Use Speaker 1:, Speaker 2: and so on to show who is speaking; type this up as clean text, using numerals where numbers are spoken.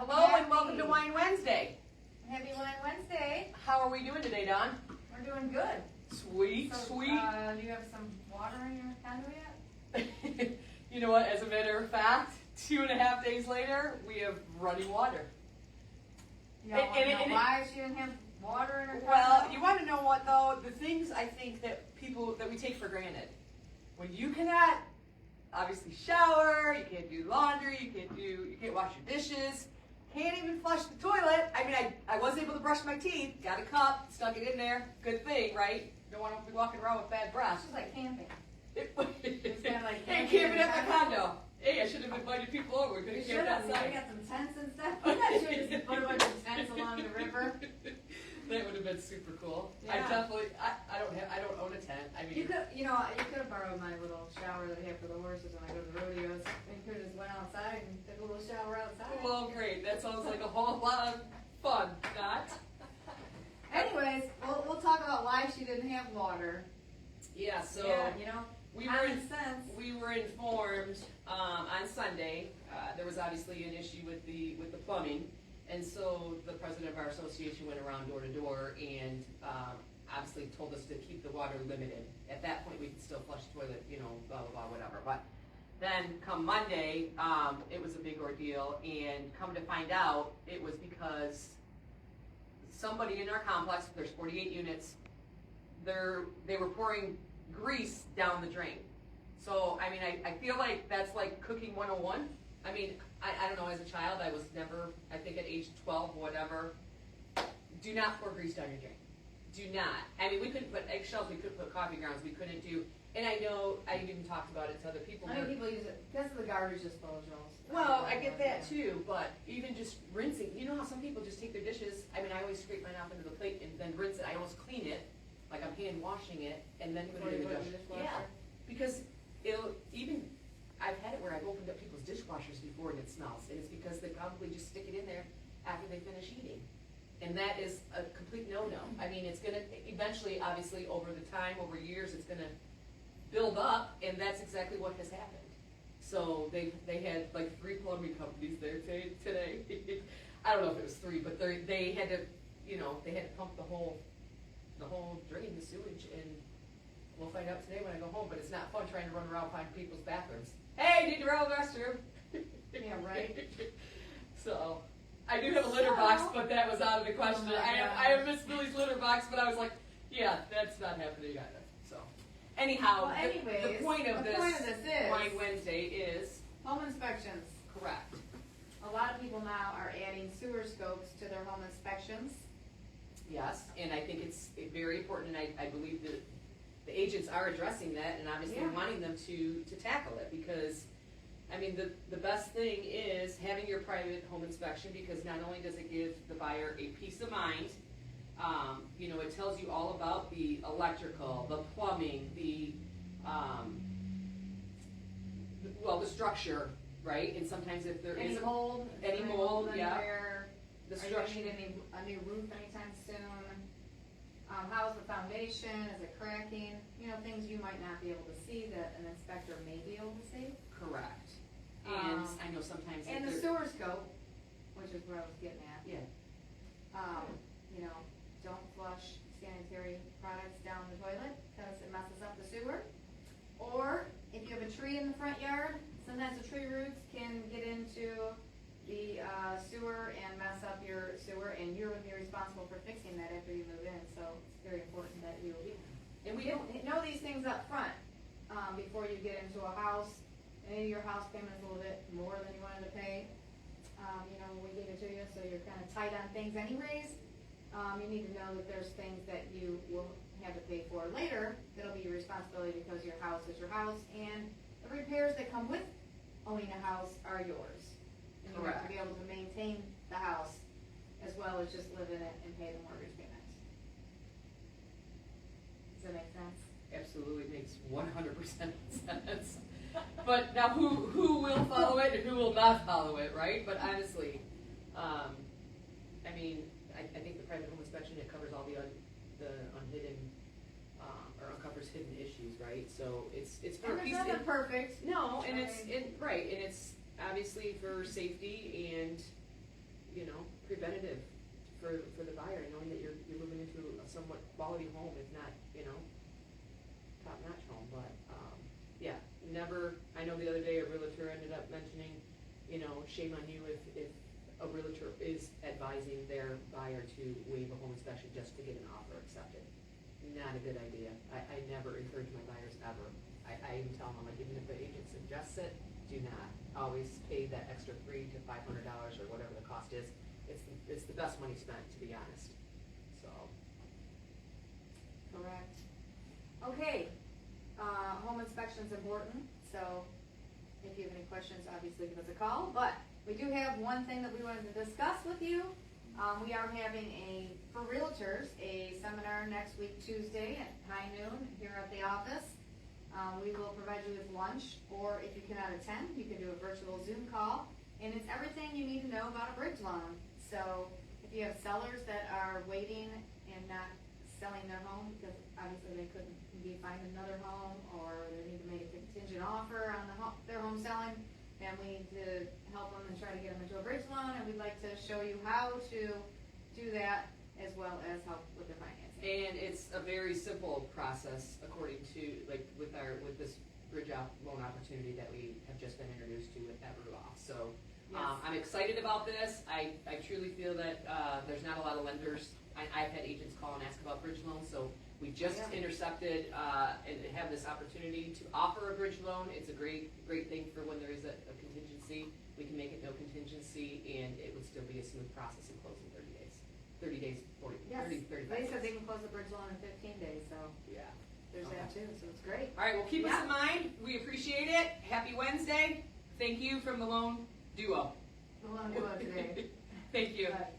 Speaker 1: Hello and welcome to Wine Wednesday.
Speaker 2: Happy Wine Wednesday.
Speaker 1: How are we doing today, Don?
Speaker 2: We're doing good.
Speaker 1: Sweet,
Speaker 2: So,
Speaker 1: sweet.
Speaker 2: Do you have some water in your canoe yet?
Speaker 1: You know what, as a matter of fact, 2.5 days later, we have running water.
Speaker 2: You don't want to know why she didn't have water in her canoe?
Speaker 1: Well, you want to know what though? The things I think that we take for granted. When you cannot obviously shower, you can't do laundry, you can't wash your dishes, can't even flush the toilet. I mean, I was able to brush my teeth, got a cup, stuck it in there. Good thing, right? Don't want to be walking around with bad breath.
Speaker 2: It's just like camping.
Speaker 1: It's
Speaker 2: kind of like
Speaker 1: hey,
Speaker 2: camping
Speaker 1: camping
Speaker 2: in
Speaker 1: at
Speaker 2: the
Speaker 1: my condo. Hey, I should have invited people over. We could have camped outside.
Speaker 2: We got some tents and stuff. We should have put a bunch of tents along the river.
Speaker 1: That would have been super cool.
Speaker 2: Yeah.
Speaker 1: I don't own a tent. I mean,
Speaker 2: You could have borrowed my little shower that I have for the horses when I go to the rodeos. And you could have just went outside and took a little shower outside.
Speaker 1: well, great. That sounds like a whole lot of fun. Not?
Speaker 2: Anyways, we'll talk about why she didn't have water.
Speaker 1: Yeah. So
Speaker 2: Yeah, common sense.
Speaker 1: we were informed on Sunday. There was obviously an issue with the plumbing, and so the president of our association went around door to door and obviously told us to keep the water limited. At that point, we could still flush the toilet, blah blah blah, whatever. But then come Monday, it was a big ordeal, and come to find out, it was because somebody in our complex, there's 48 units, they were pouring grease down the drain. So, I mean, I feel like that's like cooking 101. I mean, I don't know, as a child, I was never, I think at age 12, whatever, do not pour grease down your drain. Do not. I mean, we couldn't put eggshells, we couldn't put coffee grounds, we couldn't do, and I know, I even talked about it to other people.
Speaker 2: I know people use it because of the garbage disposals.
Speaker 1: Well, I get that too, but even just rinsing, you know how some people just take their dishes, I mean, I always scrape mine off into the plate and then rinse it, I almost clean it, like I'm hand washing it, and then put it in the dishwasher. Yeah, because I've had it where I've opened up people's dishwashers before and it smells, and it's because they probably just stick it in there after they finish eating. And that is a complete no-no. I mean, it's gonna, eventually, obviously, over the time, over years, it's gonna build up, and that's exactly what has happened. So they had like 3 plumbing companies there today. I don't know if it was 3, but they had to, they had to pump the whole drain, the sewage, and we'll find out today when I go home, but it's not fun trying to run around finding people's bathrooms. Hey, need to roll the restroom.
Speaker 2: Yeah, right.
Speaker 1: So, I do have a litter box, but that was out of the question.
Speaker 2: Oh
Speaker 1: I have Miss Millie's litter box, but I was like, yeah, that's not happening either. So, anyhow,
Speaker 2: Well, anyways,
Speaker 1: the point of this
Speaker 2: is
Speaker 1: Wine Wednesday is
Speaker 2: home inspections.
Speaker 1: correct.
Speaker 2: A lot of people now are adding sewer scopes to their home inspections.
Speaker 1: Yes, and I think it's very important, and I believe that the agents are addressing that and obviously
Speaker 2: Yeah.
Speaker 1: wanting them to tackle it, because I mean, the best thing is having your private home inspection, because not only does it give the buyer a peace of mind, it tells you all about the electrical, the plumbing, the structure, right? And sometimes if there is
Speaker 2: mold,
Speaker 1: any mold, yeah.
Speaker 2: anywhere,
Speaker 1: The
Speaker 2: are you
Speaker 1: structure.
Speaker 2: gonna need a new roof anytime soon? How's the foundation? Is it cracking? Things you might not be able to see that an inspector may be able to see.
Speaker 1: Correct. And I know sometimes
Speaker 2: And the sewer scope, which is what I was getting at.
Speaker 1: yeah.
Speaker 2: Don't flush sanitary products down the toilet because it messes up the sewer. Or if you have a tree in the front yard, sometimes the tree roots can get into the sewer and mess up your sewer, and you're going to be responsible for fixing that after you move in. So it's very important that you know these things up front before you get into a house. Maybe your house payment is a little bit more than you wanted to pay. We gave it to you, so you're kind of tight on things anyways. You need to know that there's things that you will have to pay for later that'll be your responsibility because your house is your house, and the repairs that come with owning a house are yours. And you have to be able to maintain the house as well as just live in it and pay the mortgage payment. Does that make sense?
Speaker 1: Absolutely makes 100% sense. But now who will follow it and who will not follow it, right? But honestly, I think the private home inspection, it covers all the unhidden, or uncovers hidden issues, right? So it's for
Speaker 2: And there's nothing perfect.
Speaker 1: No, and it's obviously for safety, and preventative for the buyer, knowing that you're moving into a somewhat quality home, if not, top-notch home, but, yeah, never, I know the other day a realtor ended up mentioning, shame on you if a realtor is advising their buyer to waive a home inspection just to get an offer accepted. Not a good idea. I never encourage my buyers ever. I even tell them, like, even if the agent suggests it, do not. Always pay that extra $300 to $500 or whatever the cost is. It's the best money spent, to be honest. So.
Speaker 2: Correct. Okay, home inspection's important, so if you have any questions, obviously give us a call, but we do have one thing that we wanted to discuss with you. We are having for realtors, a seminar next week, Tuesday at high noon here at the office. We will provide you with lunch, or if you cannot attend, you can do a virtual Zoom call, and it's everything you need to know about a bridge loan. So if you have sellers that are waiting and not selling their home because obviously they couldn't find another home, or they need to make a contingent offer on their home selling, then we need to help them and try to get them into a bridge loan, and we'd like to show you how to do that as well as help with the financing.
Speaker 1: And it's a very simple process according to, like, with this bridge loan opportunity that we have just been introduced to with Everloft. So
Speaker 2: Yes.
Speaker 1: I'm excited about this. I truly feel that there's not a lot of lenders. I've had agents call and ask about bridge loans, so we just intercepted and have this opportunity to offer a bridge loan. It's a great thing for when there is a contingency. We can make it no contingency, and it would still be a smooth process and close in 30 days. 30 days, 40,
Speaker 2: Yes.
Speaker 1: 30, 35
Speaker 2: They
Speaker 1: days.
Speaker 2: said they can close the bridge loan in 15 days, so
Speaker 1: Yeah.
Speaker 2: there's that too, so it's great.
Speaker 1: All right, well, keep us in mind. We appreciate it. Happy Wednesday. Thank you from the Loan Duo.
Speaker 2: The loan duo today.
Speaker 1: Thank you.
Speaker 2: But